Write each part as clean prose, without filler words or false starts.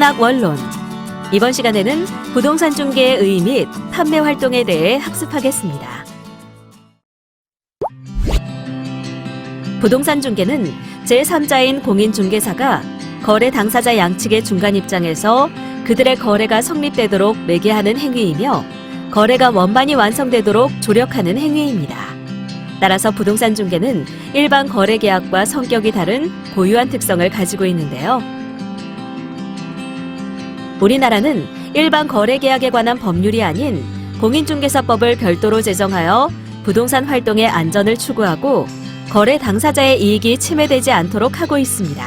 마지막 원론. 이번 시간에는 부동산 중개의 의 및 판매 활동에 대해 학습하겠습니다. 부동산 중개는 제3자인 공인중개사가 거래 당사자 양측의 중간 입장에서 그들의 거래가 성립되도록 매개하는 행위이며 거래가 원만히 완성되도록 조력하는 행위입니다. 따라서 부동산 중개는 일반 거래 계약과 성격이 다른 고유한 특성을 가지고 있는데요. 우리나라는 일반 거래 계약에 관한 법률이 아닌 공인중개사법을 별도로 제정하여 부동산 활동의 안전을 추구하고 거래 당사자의 이익이 침해되지 않도록 하고 있습니다.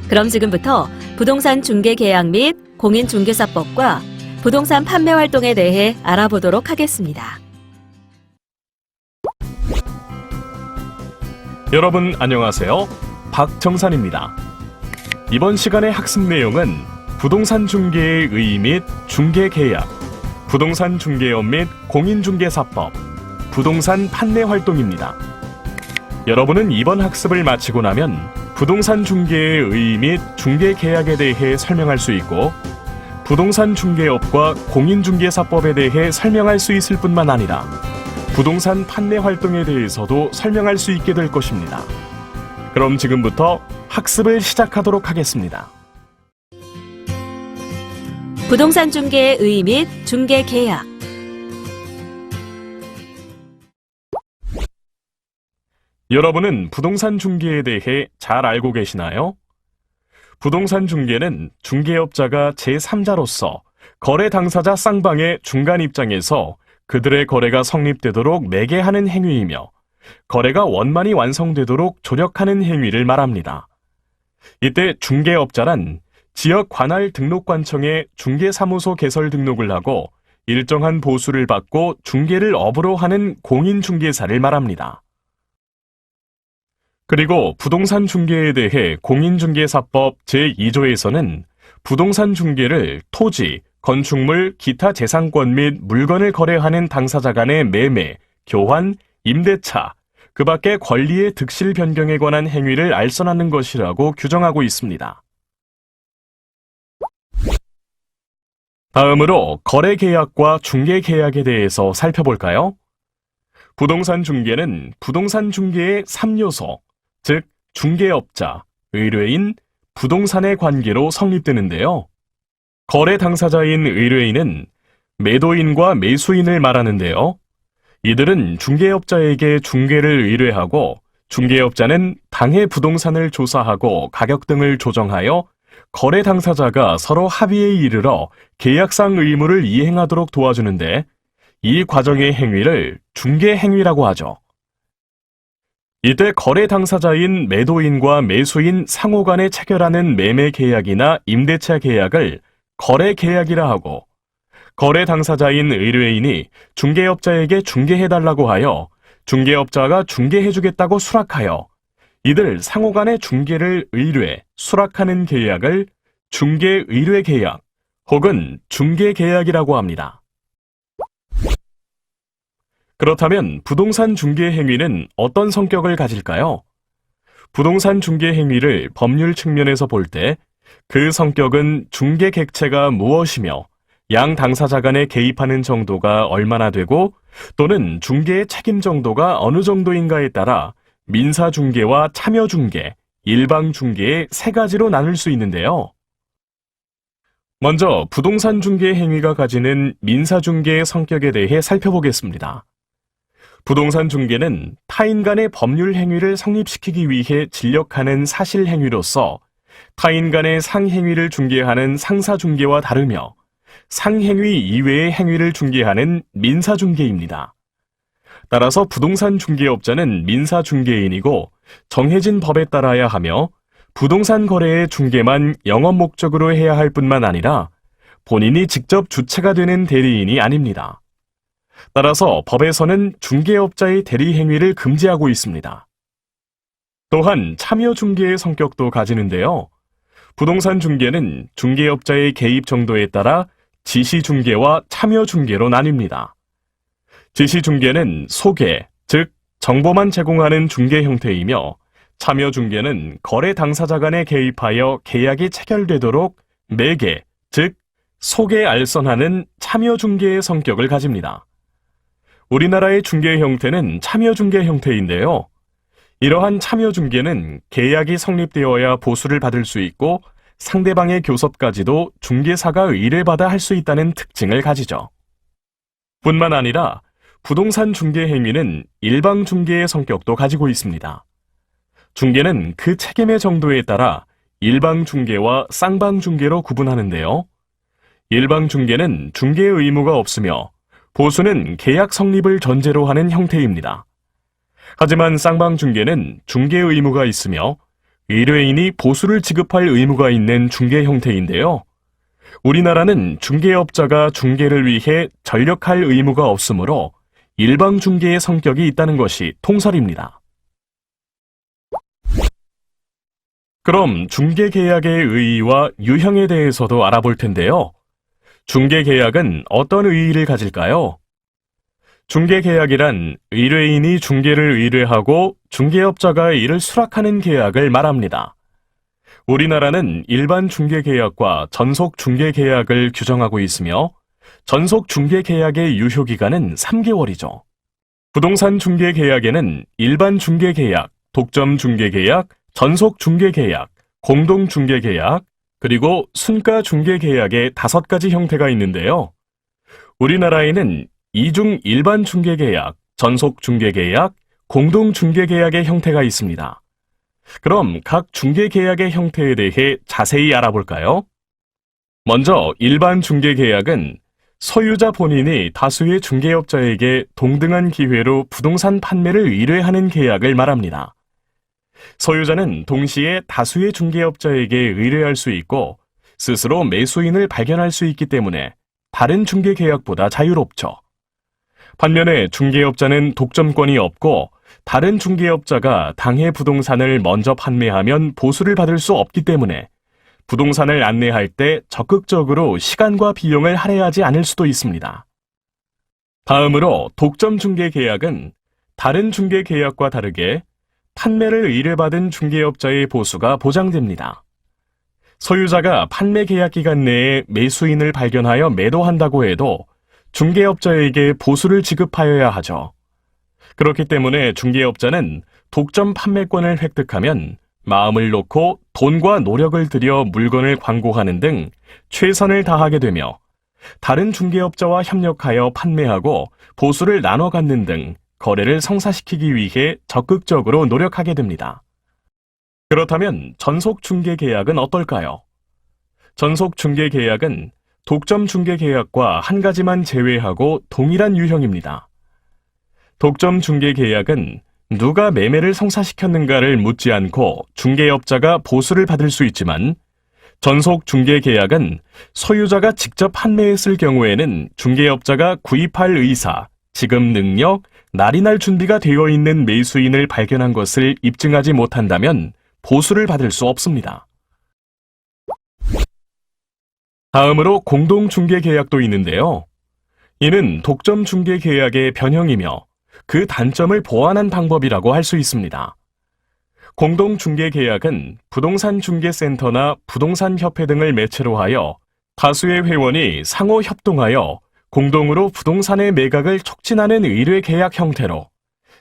그럼 지금부터 부동산 중개 계약 및 공인중개사법과 부동산 판매 활동에 대해 알아보도록 하겠습니다. 여러분 안녕하세요. 박정산입니다. 이번 시간의 학습 내용은 부동산 중개의 의 및 중개 계약, 부동산 중개업 및 공인중개사법, 부동산 판매 활동입니다. 여러분은 이번 학습을 마치고 나면 부동산 중개의 의 및 중개 계약에 대해 설명할 수 있고 부동산 중개업과 공인중개사법에 대해 설명할 수 있을 뿐만 아니라 부동산 판매 활동에 대해서도 설명할 수 있게 될 것입니다. 그럼 지금부터 학습을 시작하도록 하겠습니다. 부동산 중개의 의 및 중개 계약. 여러분은 부동산 중개에 대해 잘 알고 계시나요? 부동산 중개는 중개업자가 제3자로서 거래 당사자 쌍방의 중간 입장에서 그들의 거래가 성립되도록 매개하는 행위이며 거래가 원만히 완성되도록 조력하는 행위를 말합니다. 이때 중개업자란 지역 관할 등록관청에 중개사무소 개설 등록을 하고 일정한 보수를 받고 중개를 업으로 하는 공인중개사를 말합니다. 그리고 부동산 중개에 대해 공인중개사법 제2조에서는 부동산 중개를 토지, 건축물, 기타 재산권 및 물건을 거래하는 당사자 간의 매매, 교환, 임대차, 그 밖의 권리의 득실 변경에 관한 행위를 알선하는 것이라고 규정하고 있습니다. 다음으로 거래계약과 중개계약에 대해서 살펴볼까요? 부동산 중개는 부동산 중개의 3요소, 즉 중개업자, 의뢰인, 부동산의 관계로 성립되는데요. 거래 당사자인 의뢰인은 매도인과 매수인을 말하는데요. 이들은 중개업자에게 중개를 의뢰하고 중개업자는 당해 부동산을 조사하고 가격 등을 조정하여 거래 당사자가 서로 합의에 이르러 계약상 의무를 이행하도록 도와주는데 이 과정의 행위를 중개 행위라고 하죠. 이때 거래 당사자인 매도인과 매수인 상호 간에 체결하는 매매 계약이나 임대차 계약을 거래 계약이라 하고 거래 당사자인 의뢰인이 중개업자에게 중개해달라고 하여 중개업자가 중개해주겠다고 수락하여 이들 상호 간의 중개를 의뢰, 수락하는 계약을 중개 의뢰 계약 혹은 중개 계약이라고 합니다. 그렇다면 부동산 중개 행위는 어떤 성격을 가질까요? 부동산 중개 행위를 법률 측면에서 볼 때 그 성격은 중개 객체가 무엇이며 양 당사자 간에 개입하는 정도가 얼마나 되고 또는 중개의 책임 정도가 어느 정도인가에 따라 민사중개와 참여중개, 일방중개의 세 가지로 나눌 수 있는데요. 먼저 부동산 중개 행위가 가지는 민사중개의 성격에 대해 살펴보겠습니다. 부동산 중개는 타인 간의 법률 행위를 성립시키기 위해 진력하는 사실 행위로서 타인 간의 상행위를 중개하는 상사중개와 다르며 상행위 이외의 행위를 중개하는 민사중개입니다. 따라서 부동산 중개업자는 민사중개인이고 정해진 법에 따라야 하며 부동산 거래의 중개만 영업 목적으로 해야 할 뿐만 아니라 본인이 직접 주체가 되는 대리인이 아닙니다. 따라서 법에서는 중개업자의 대리 행위를 금지하고 있습니다. 또한 참여중개의 성격도 가지는데요. 부동산 중개는 중개업자의 개입 정도에 따라 지시중개와 참여중개로 나뉩니다. 지시중개는 소개, 즉 정보만 제공하는 중개 형태이며 참여중개는 거래 당사자 간에 개입하여 계약이 체결되도록 매개, 즉 속에 알선하는 참여중개의 성격을 가집니다. 우리나라의 중개 형태는 참여중개 형태인데요. 이러한 참여중개는 계약이 성립되어야 보수를 받을 수 있고 상대방의 교섭까지도 중개사가 의뢰받아 할 수 있다는 특징을 가지죠. 뿐만 아니라 부동산 중개 행위는 일방 중개의 성격도 가지고 있습니다. 중개는 그 책임의 정도에 따라 일방 중개와 쌍방 중개로 구분하는데요. 일방 중개는 중개 의무가 없으며 보수는 계약 성립을 전제로 하는 형태입니다. 하지만 쌍방 중개는 중개 의무가 있으며 의뢰인이 보수를 지급할 의무가 있는 중개 형태인데요. 우리나라는 중개업자가 중개를 위해 전력할 의무가 없으므로 일방 중개의 성격이 있다는 것이 통설입니다. 그럼 중개계약의 의의와 유형에 대해서도 알아볼 텐데요. 중개계약은 어떤 의의를 가질까요? 중개계약이란 의뢰인이 중개를 의뢰하고 중개업자가 이를 수락하는 계약을 말합니다. 우리나라는 일반 중개계약과 전속 중개계약을 규정하고 있으며 전속 중개계약의 유효기간은 3개월이죠. 부동산 중개계약에는 일반 중개계약, 독점 중개계약, 전속 중개계약, 공동 중개계약, 그리고 순가 중개계약의 5가지 형태가 있는데요. 우리나라에는 이중 일반 중개계약, 전속 중개계약, 공동 중개계약의 형태가 있습니다. 그럼 각 중개계약의 형태에 대해 자세히 알아볼까요? 먼저 일반 중개계약은 소유자 본인이 다수의 중개업자에게 동등한 기회로 부동산 판매를 의뢰하는 계약을 말합니다. 소유자는 동시에 다수의 중개업자에게 의뢰할 수 있고 스스로 매수인을 발견할 수 있기 때문에 다른 중개계약보다 자유롭죠. 반면에 중개업자는 독점권이 없고 다른 중개업자가 당해 부동산을 먼저 판매하면 보수를 받을 수 없기 때문에 부동산을 안내할 때 적극적으로 시간과 비용을 할애하지 않을 수도 있습니다. 다음으로 독점 중개계약은 다른 중개계약과 다르게 판매를 의뢰받은 중개업자의 보수가 보장됩니다. 소유자가 판매 계약 기간 내에 매수인을 발견하여 매도한다고 해도 중개업자에게 보수를 지급하여야 하죠. 그렇기 때문에 중개업자는 독점 판매권을 획득하면 마음을 놓고 돈과 노력을 들여 물건을 광고하는 등 최선을 다하게 되며 다른 중개업자와 협력하여 판매하고 보수를 나눠 갖는 등 거래를 성사시키기 위해 적극적으로 노력하게 됩니다. 그렇다면 전속 중개 계약은 어떨까요? 전속 중개 계약은 독점 중개 계약과 한 가지만 제외하고 동일한 유형입니다. 독점 중개 계약은 누가 매매를 성사시켰는가를 묻지 않고 중개업자가 보수를 받을 수 있지만 전속 중개 계약은 소유자가 직접 판매했을 경우에는 중개업자가 구입할 의사, 지급 능력, 날인할 준비가 되어 있는 매수인을 발견한 것을 입증하지 못한다면 보수를 받을 수 없습니다. 다음으로 공동 중개 계약도 있는데요. 이는 독점 중개 계약의 변형이며 그 단점을 보완한 방법이라고 할 수 있습니다. 공동 중개 계약은 부동산 중개센터나 부동산 협회 등을 매체로 하여 다수의 회원이 상호 협동하여 공동으로 부동산의 매각을 촉진하는 의뢰 계약 형태로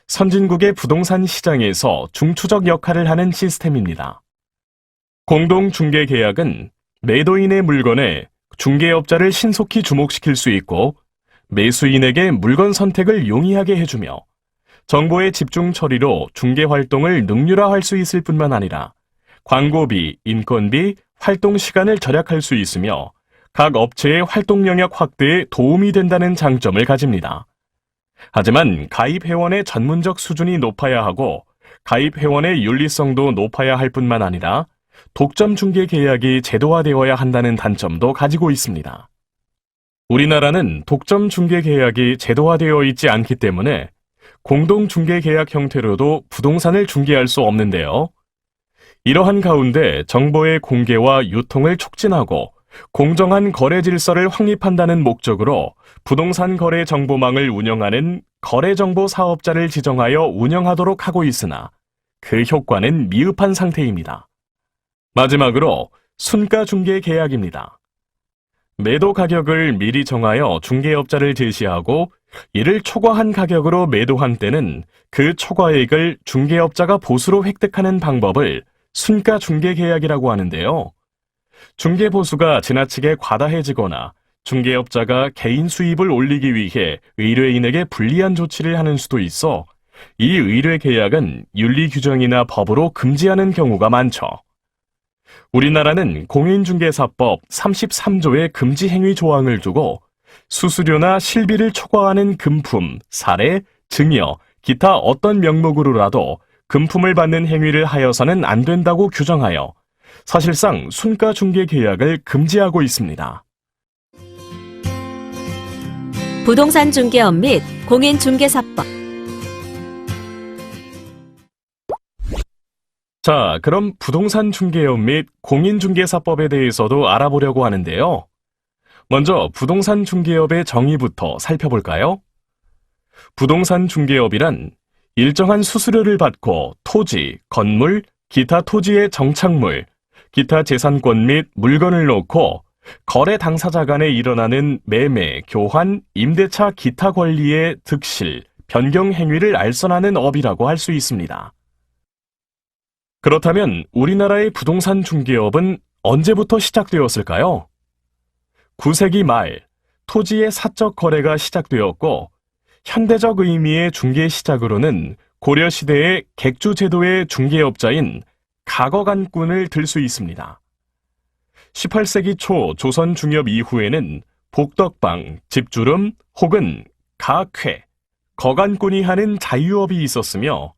선진국의 부동산 시장에서 중추적 역할을 하는 시스템입니다. 공동 중개 계약은 매도인의 물건에 중개업자를 신속히 주목시킬 수 있고 매수인에게 물건 선택을 용이하게 해주며 정보의 집중 처리로 중개 활동을 능률화할 수 있을 뿐만 아니라 광고비, 인건비, 활동 시간을 절약할 수 있으며 각 업체의 활동 영역 확대에 도움이 된다는 장점을 가집니다. 하지만 가입 회원의 전문적 수준이 높아야 하고 가입 회원의 윤리성도 높아야 할 뿐만 아니라 독점 중개 계약이 제도화되어야 한다는 단점도 가지고 있습니다. 우리나라는 독점 중개 계약이 제도화되어 있지 않기 때문에 공동 중개 계약 형태로도 부동산을 중개할 수 없는데요. 이러한 가운데 정보의 공개와 유통을 촉진하고 공정한 거래 질서를 확립한다는 목적으로 부동산 거래 정보망을 운영하는 거래정보 사업자를 지정하여 운영하도록 하고 있으나 그 효과는 미흡한 상태입니다. 마지막으로 순가 중개 계약입니다. 매도 가격을 미리 정하여 중개업자를 제시하고 이를 초과한 가격으로 매도한 때는 그 초과액을 중개업자가 보수로 획득하는 방법을 순가 중개 계약이라고 하는데요. 중개 보수가 지나치게 과다해지거나 중개업자가 개인 수입을 올리기 위해 의뢰인에게 불리한 조치를 하는 수도 있어 이 의뢰 계약은 윤리 규정이나 법으로 금지하는 경우가 많죠. 우리나라는 공인중개사법 33조의 금지 행위 조항을 두고 수수료나 실비를 초과하는 금품, 사례, 증여, 기타 어떤 명목으로라도 금품을 받는 행위를 하여서는 안 된다고 규정하여 사실상 순가 중개 계약을 금지하고 있습니다. 부동산 중개업 및 공인중개사법. 자, 그럼 부동산 중개업 및 공인중개사법에 대해서도 알아보려고 하는데요. 먼저 부동산 중개업의 정의부터 살펴볼까요? 부동산 중개업이란 일정한 수수료를 받고 토지, 건물, 기타 토지의 정착물, 기타 재산권 및 물건을 놓고 거래 당사자 간에 일어나는 매매, 교환, 임대차 기타 권리의 득실, 변경 행위를 알선하는 업이라고 할 수 있습니다. 그렇다면 우리나라의 부동산 중개업은 언제부터 시작되었을까요? 9세기 말 토지의 사적 거래가 시작되었고 현대적 의미의 중개 시작으로는 고려시대의 객주제도의 중개업자인 가거간꾼을 들 수 있습니다. 18세기 초 조선 중엽 이후에는 복덕방, 집주름 혹은 가쾌, 거간꾼이 하는 자유업이 있었으며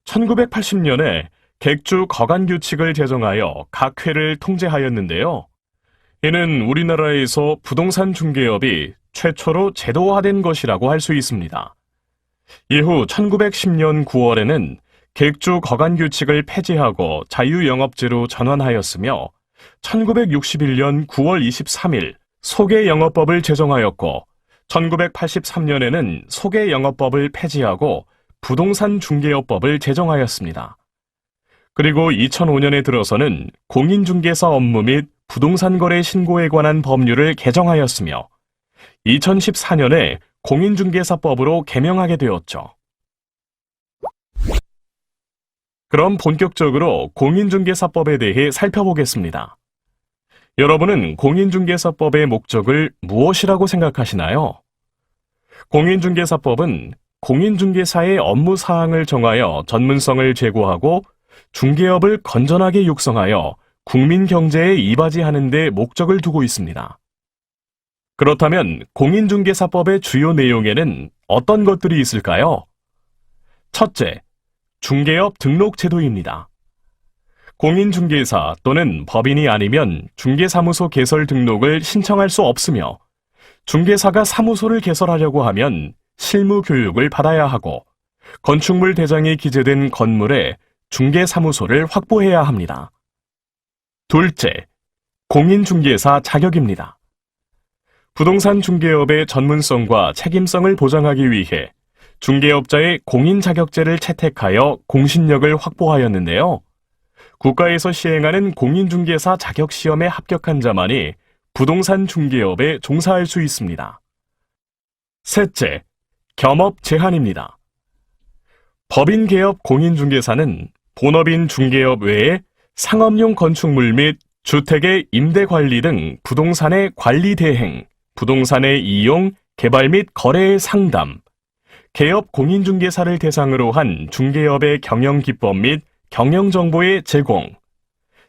1980년에 객주 거간 규칙을 제정하여 각회를 통제하였는데요. 이는 우리나라에서 부동산 중개업이 최초로 제도화된 것이라고 할 수 있습니다. 이후 1910년 9월에는 객주 거간 규칙을 폐지하고 자유영업제로 전환하였으며 1961년 9월 23일 소개영업법을 제정하였고 1983년에는 소개영업법을 폐지하고 부동산 중개업법을 제정하였습니다. 그리고 2005년에 들어서는 공인중개사 업무 및 부동산 거래 신고에 관한 법률을 개정하였으며 2014년에 공인중개사법으로 개명하게 되었죠. 그럼 본격적으로 공인중개사법에 대해 살펴보겠습니다. 여러분은 공인중개사법의 목적을 무엇이라고 생각하시나요? 공인중개사법은 공인중개사의 업무 사항을 정하여 전문성을 제고하고 중개업을 건전하게 육성하여 국민 경제에 이바지하는 데 목적을 두고 있습니다. 그렇다면 공인중개사법의 주요 내용에는 어떤 것들이 있을까요? 첫째, 중개업 등록 제도입니다. 공인중개사 또는 법인이 아니면 중개사무소 개설 등록을 신청할 수 없으며 중개사가 사무소를 개설하려고 하면 실무 교육을 받아야 하고 건축물 대장이 기재된 건물에 중개사무소를 확보해야 합니다. 둘째, 공인중개사 자격입니다. 부동산 중개업의 전문성과 책임성을 보장하기 위해 중개업자의 공인자격제를 채택하여 공신력을 확보하였는데요. 국가에서 시행하는 공인중개사 자격시험에 합격한 자만이 부동산 중개업에 종사할 수 있습니다. 셋째, 겸업 제한입니다. 법인 개업 공인중개사는 본업인 중개업 외에 상업용 건축물 및 주택의 임대 관리 등 부동산의 관리 대행, 부동산의 이용, 개발 및 거래의 상담, 개업 공인중개사를 대상으로 한 중개업의 경영 기법 및 경영 정보의 제공,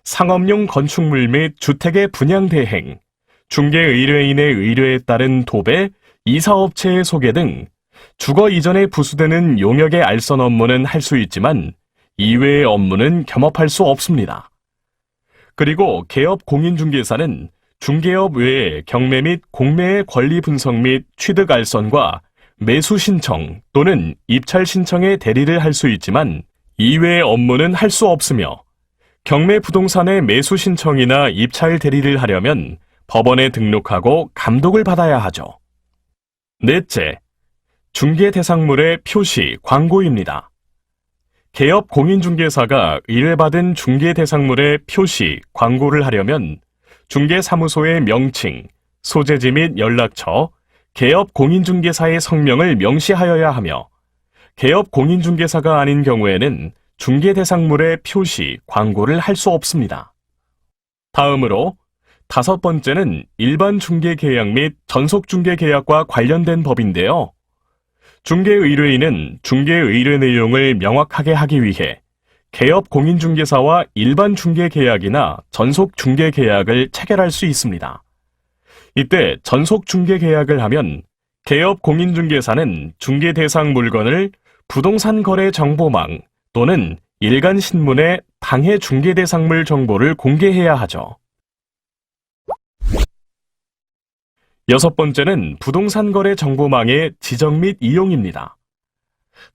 상업용 건축물 및 주택의 분양 대행, 중개 의뢰인의 의뢰에 따른 도배, 이사업체의 소개 등 주거 이전에 부수되는 용역의 알선 업무는 할 수 있지만 이외의 업무는 겸업할 수 없습니다. 그리고 개업 공인중개사는 중개업 외에 경매 및 공매의 권리 분석 및 취득 알선과 매수 신청 또는 입찰 신청의 대리를 할 수 있지만 이외의 업무는 할 수 없으며 경매 부동산의 매수 신청이나 입찰 대리를 하려면 법원에 등록하고 감독을 받아야 하죠. 넷째, 중개 대상물의 표시, 광고입니다. 개업 공인중개사가 의뢰받은 중개 대상물의 표시, 광고를 하려면 중개사무소의 명칭, 소재지 및 연락처, 개업 공인중개사의 성명을 명시하여야 하며 개업 공인중개사가 아닌 경우에는 중개 대상물의 표시, 광고를 할 수 없습니다. 다음으로 5번째는 일반 중개계약 및 전속중개계약과 관련된 법인데요. 중개의뢰인은 중개의뢰 내용을 명확하게 하기 위해 개업 공인중개사와 일반 중개계약이나 전속중개계약을 체결할 수 있습니다. 이때 전속중개계약을 하면 개업 공인중개사는 중개 대상 물건을 부동산 거래 정보망 또는 일간신문에 당해 중개 대상물 정보를 공개해야 하죠. 6번째는 부동산 거래 정보망의 지정 및 이용입니다.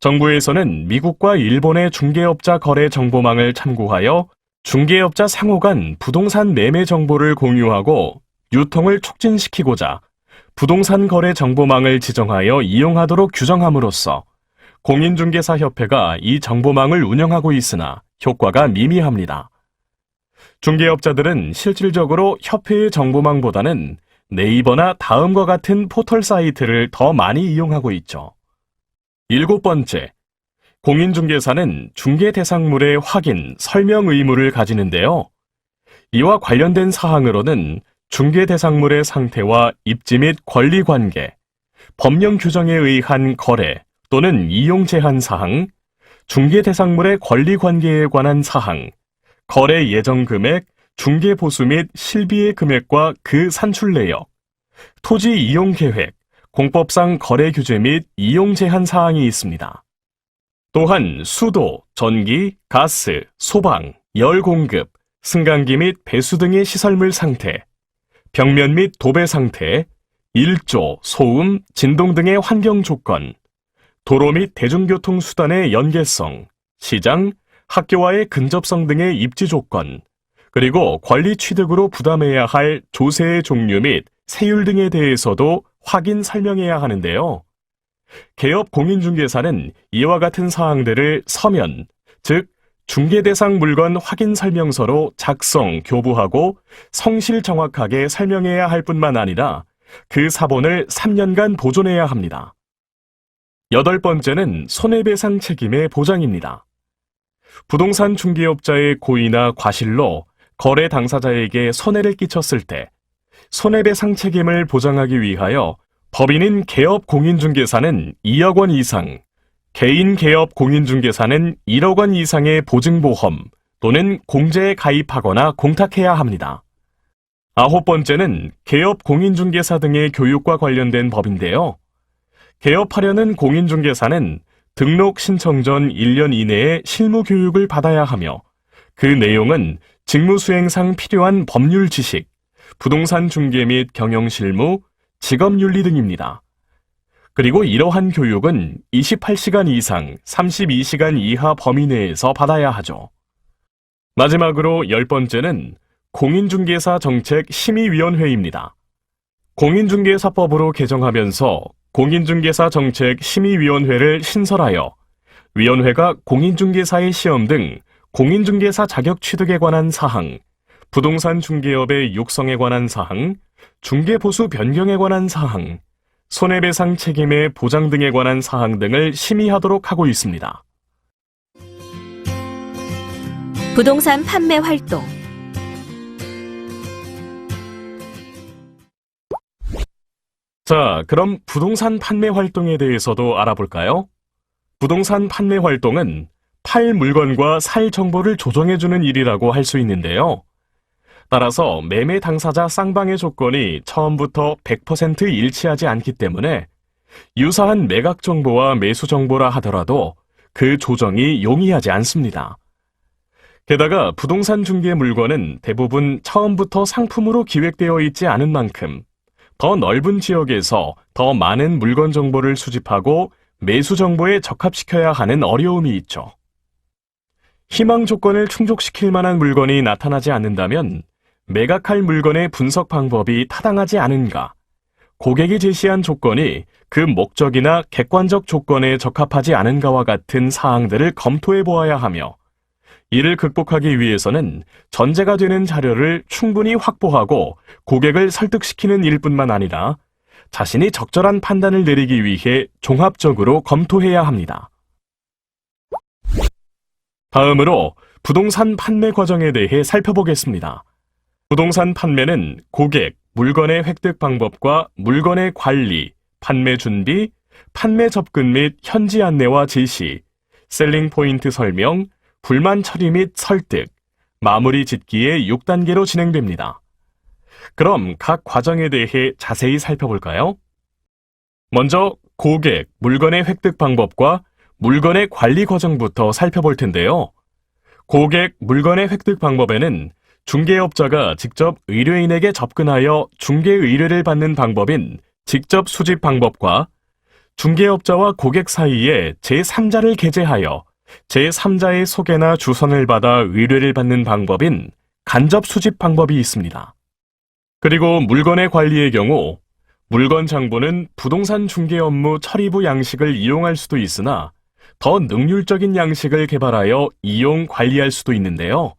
정부에서는 미국과 일본의 중개업자 거래 정보망을 참고하여 중개업자 상호 간 부동산 매매 정보를 공유하고 유통을 촉진시키고자 부동산 거래 정보망을 지정하여 이용하도록 규정함으로써 공인중개사협회가 이 정보망을 운영하고 있으나 효과가 미미합니다. 중개업자들은 실질적으로 협회의 정보망보다는 네이버나 다음과 같은 포털 사이트를 더 많이 이용하고 있죠. 7번째, 공인중개사는 중개 대상물의 확인, 설명 의무를 가지는데요. 이와 관련된 사항으로는 중개 대상물의 상태와 입지 및 권리관계, 법령 규정에 의한 거래 또는 이용 제한 사항, 중개 대상물의 권리관계에 관한 사항, 거래 예정 금액, 중개 보수 및 실비의 금액과 그 산출 내역, 토지 이용 계획, 공법상 거래 규제 및 이용 제한 사항이 있습니다. 또한 수도, 전기, 가스, 소방, 열 공급, 승강기 및 배수 등의 시설물 상태, 벽면 및 도배 상태, 일조, 소음, 진동 등의 환경 조건, 도로 및 대중교통 수단의 연계성, 시장, 학교와의 근접성 등의 입지 조건, 그리고 권리 취득으로 부담해야 할 조세의 종류 및 세율 등에 대해서도 확인 설명해야 하는데요. 개업 공인중개사는 이와 같은 사항들을 서면, 즉 중개 대상 물건 확인 설명서로 작성, 교부하고 성실 정확하게 설명해야 할 뿐만 아니라 그 사본을 3년간 보존해야 합니다. 8번째는 손해배상 책임의 보장입니다. 부동산 중개업자의 고의나 과실로 거래 당사자에게 손해를 끼쳤을 때 손해배상 책임을 보장하기 위하여 법인인 개업 공인중개사는 2억 원 이상, 개인 개업 공인중개사는 1억 원 이상의 보증보험 또는 공제에 가입하거나 공탁해야 합니다. 9번째는 개업 공인중개사 등의 교육과 관련된 법인데요. 개업하려는 공인중개사는 등록 신청 전 1년 이내에 실무 교육을 받아야 하며 그 내용은 직무 수행상 필요한 법률 지식, 부동산 중개 및 경영 실무, 직업 윤리 등입니다. 그리고 이러한 교육은 28시간 이상, 32시간 이하 범위 내에서 받아야 하죠. 마지막으로 10번째는 공인중개사 정책 심의위원회입니다. 공인중개사법으로 개정하면서 공인중개사 정책 심의위원회를 신설하여 위원회가 공인중개사의 시험 등 공인중개사 자격 취득에 관한 사항, 부동산 중개업의 육성에 관한 사항, 중개보수 변경에 관한 사항, 손해배상 책임의 보장 등에 관한 사항 등을 심의하도록 하고 있습니다. 부동산 판매 활동. 자, 그럼 부동산 판매 활동에 대해서도 알아볼까요? 부동산 판매 활동은 팔 물건과 살 정보를 조정해주는 일이라고 할 수 있는데요. 따라서 매매 당사자 쌍방의 조건이 처음부터 100% 일치하지 않기 때문에 유사한 매각 정보와 매수 정보라 하더라도 그 조정이 용이하지 않습니다. 게다가 부동산 중개 물건은 대부분 처음부터 상품으로 기획되어 있지 않은 만큼 더 넓은 지역에서 더 많은 물건 정보를 수집하고 매수 정보에 적합시켜야 하는 어려움이 있죠. 희망 조건을 충족시킬 만한 물건이 나타나지 않는다면 매각할 물건의 분석 방법이 타당하지 않은가, 고객이 제시한 조건이 그 목적이나 객관적 조건에 적합하지 않은가와 같은 사항들을 검토해 보아야 하며, 이를 극복하기 위해서는 전제가 되는 자료를 충분히 확보하고 고객을 설득시키는 일뿐만 아니라 자신이 적절한 판단을 내리기 위해 종합적으로 검토해야 합니다. 다음으로 부동산 판매 과정에 대해 살펴보겠습니다. 부동산 판매는 고객, 물건의 획득 방법과 물건의 관리, 판매 준비, 판매 접근 및 현지 안내와 제시, 셀링 포인트 설명, 불만 처리 및 설득, 마무리 짓기의 6단계로 진행됩니다. 그럼 각 과정에 대해 자세히 살펴볼까요? 먼저 고객, 물건의 획득 방법과 물건의 관리 과정부터 살펴볼 텐데요. 고객, 물건의 획득 방법에는 중개업자가 직접 의뢰인에게 접근하여 중개 의뢰를 받는 방법인 직접 수집 방법과 중개업자와 고객 사이에 제3자를 게재하여 제3자의 소개나 주선을 받아 의뢰를 받는 방법인 간접 수집 방법이 있습니다. 그리고 물건의 관리의 경우 물건 장부는 부동산 중개 업무 처리부 양식을 이용할 수도 있으나 더 능률적인 양식을 개발하여 이용 관리할 수도 있는데요.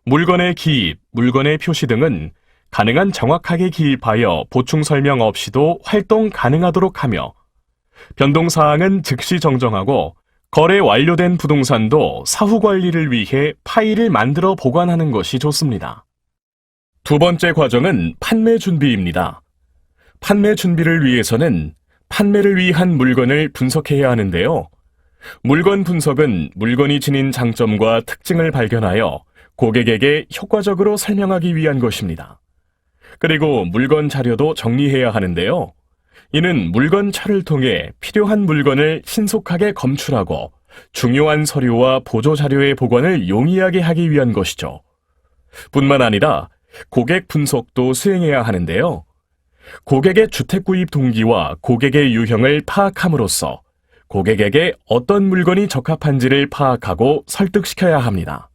물건의 기입, 물건의 표시 등은 가능한 정확하게 기입하여 보충 설명 없이도 활동 가능하도록 하며, 변동사항은 즉시 정정하고 거래 완료된 부동산도 사후 관리를 위해 파일을 만들어 보관하는 것이 좋습니다. 두 번째 과정은 판매 준비입니다. 판매 준비를 위해서는 판매를 위한 물건을 분석해야 하는데요. 물건 분석은 물건이 지닌 장점과 특징을 발견하여 고객에게 효과적으로 설명하기 위한 것입니다. 그리고 물건 자료도 정리해야 하는데요. 이는 물건차를 통해 필요한 물건을 신속하게 검출하고 중요한 서류와 보조 자료의 보관을 용이하게 하기 위한 것이죠. 뿐만 아니라 고객 분석도 수행해야 하는데요. 고객의 주택 구입 동기와 고객의 유형을 파악함으로써 고객에게 어떤 물건이 적합한지를 파악하고 설득시켜야 합니다.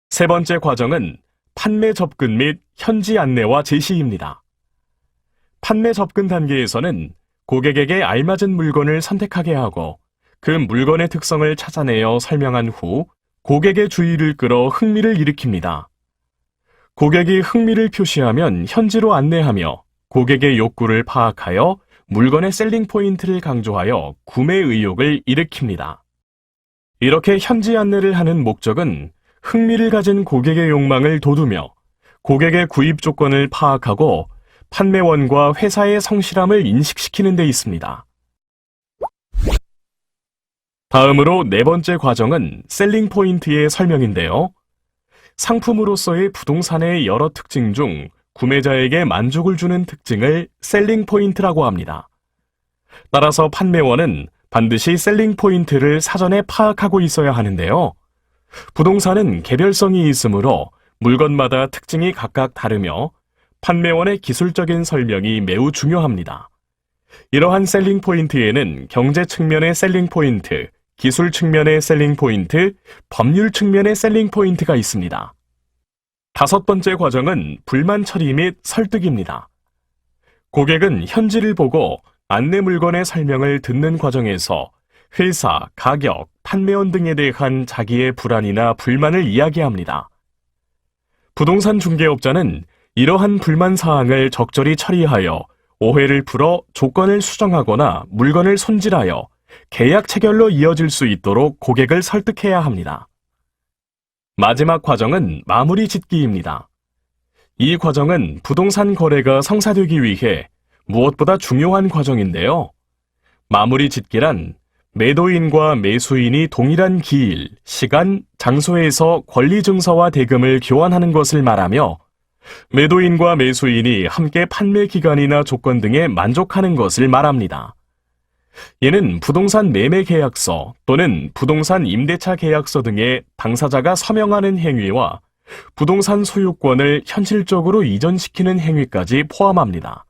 세 번째 과정은 판매 접근 및 현지 안내와 제시입니다. 판매 접근 단계에서는 고객에게 알맞은 물건을 선택하게 하고 그 물건의 특성을 찾아내어 설명한 후 고객의 주의를 끌어 흥미를 일으킵니다. 고객이 흥미를 표시하면 현지로 안내하며 고객의 욕구를 파악하여 물건의 셀링 포인트를 강조하여 구매 의욕을 일으킵니다. 이렇게 현지 안내를 하는 목적은 흥미를 가진 고객의 욕망을 돋우며 고객의 구입 조건을 파악하고 판매원과 회사의 성실함을 인식시키는 데 있습니다. 다음으로 네 번째 과정은 셀링 포인트의 설명인데요. 상품으로서의 부동산의 여러 특징 중 구매자에게 만족을 주는 특징을 셀링 포인트라고 합니다. 따라서 판매원은 반드시 셀링 포인트를 사전에 파악하고 있어야 하는데요. 부동산은 개별성이 있으므로 물건마다 특징이 각각 다르며 판매원의 기술적인 설명이 매우 중요합니다. 이러한 셀링 포인트에는 경제 측면의 셀링 포인트, 기술 측면의 셀링 포인트, 법률 측면의 셀링 포인트가 있습니다. 다섯 번째 과정은 불만 처리 및 설득입니다. 고객은 현지를 보고 안내 물건의 설명을 듣는 과정에서 회사, 가격, 판매원 등에 대한 자기의 불안이나 불만을 이야기합니다. 부동산 중개업자는 이러한 불만 사항을 적절히 처리하여 오해를 풀어 조건을 수정하거나 물건을 손질하여 계약 체결로 이어질 수 있도록 고객을 설득해야 합니다. 마지막 과정은 마무리 짓기입니다. 이 과정은 부동산 거래가 성사되기 위해 무엇보다 중요한 과정인데요. 마무리 짓기란 매도인과 매수인이 동일한 기일, 시간, 장소에서 권리 증서와 대금을 교환하는 것을 말하며 매도인과 매수인이 함께 판매 기간이나 조건 등에 만족하는 것을 말합니다. 이는 부동산 매매 계약서 또는 부동산 임대차 계약서 등의 당사자가 서명하는 행위와 부동산 소유권을 현실적으로 이전시키는 행위까지 포함합니다.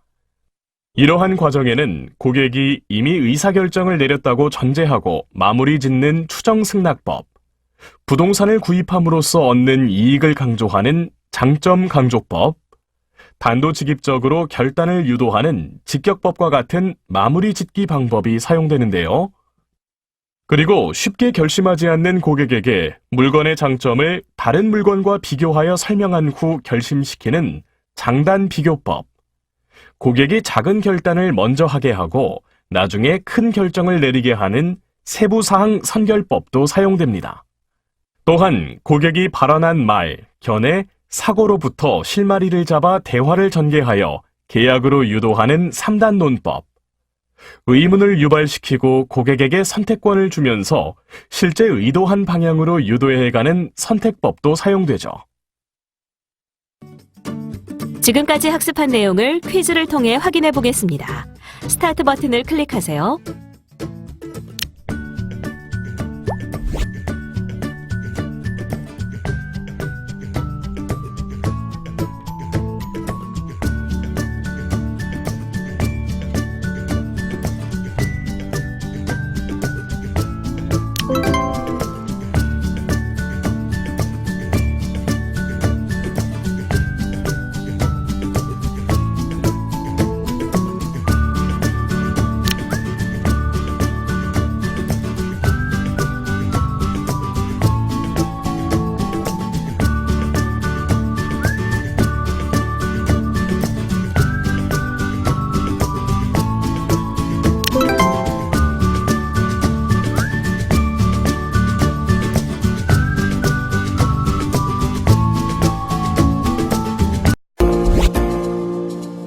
이러한 과정에는 고객이 이미 의사결정을 내렸다고 전제하고 마무리 짓는 추정승낙법, 부동산을 구입함으로써 얻는 이익을 강조하는 장점 강조법, 단도직입적으로 결단을 유도하는 직격법과 같은 마무리 짓기 방법이 사용되는데요. 그리고 쉽게 결심하지 않는 고객에게 물건의 장점을 다른 물건과 비교하여 설명한 후 결심시키는 장단 비교법. 고객이 작은 결단을 먼저 하게 하고 나중에 큰 결정을 내리게 하는 세부사항 선결법도 사용됩니다. 또한 고객이 발언한 말, 견해, 사고로부터 실마리를 잡아 대화를 전개하여 계약으로 유도하는 3단 논법. 의문을 유발시키고 고객에게 선택권을 주면서 실제 의도한 방향으로 유도해가는 선택법도 사용되죠. 지금까지 학습한 내용을 퀴즈를 통해 확인해 보겠습니다. 스타트 버튼을 클릭하세요.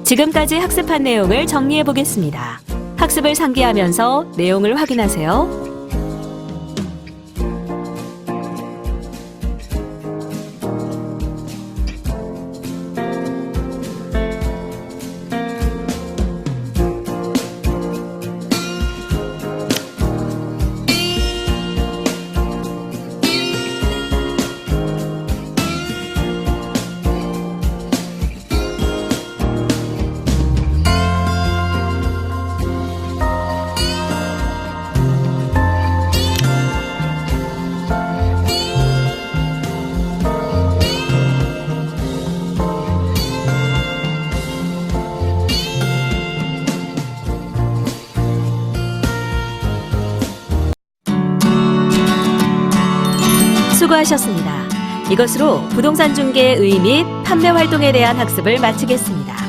지금까지 학습한 내용을 정리해 보겠습니다. 학습을 상기하면서 내용을 확인하세요. 수고하셨습니다. 이것으로 부동산 중개의 의 및 판매 활동에 대한 학습을 마치겠습니다.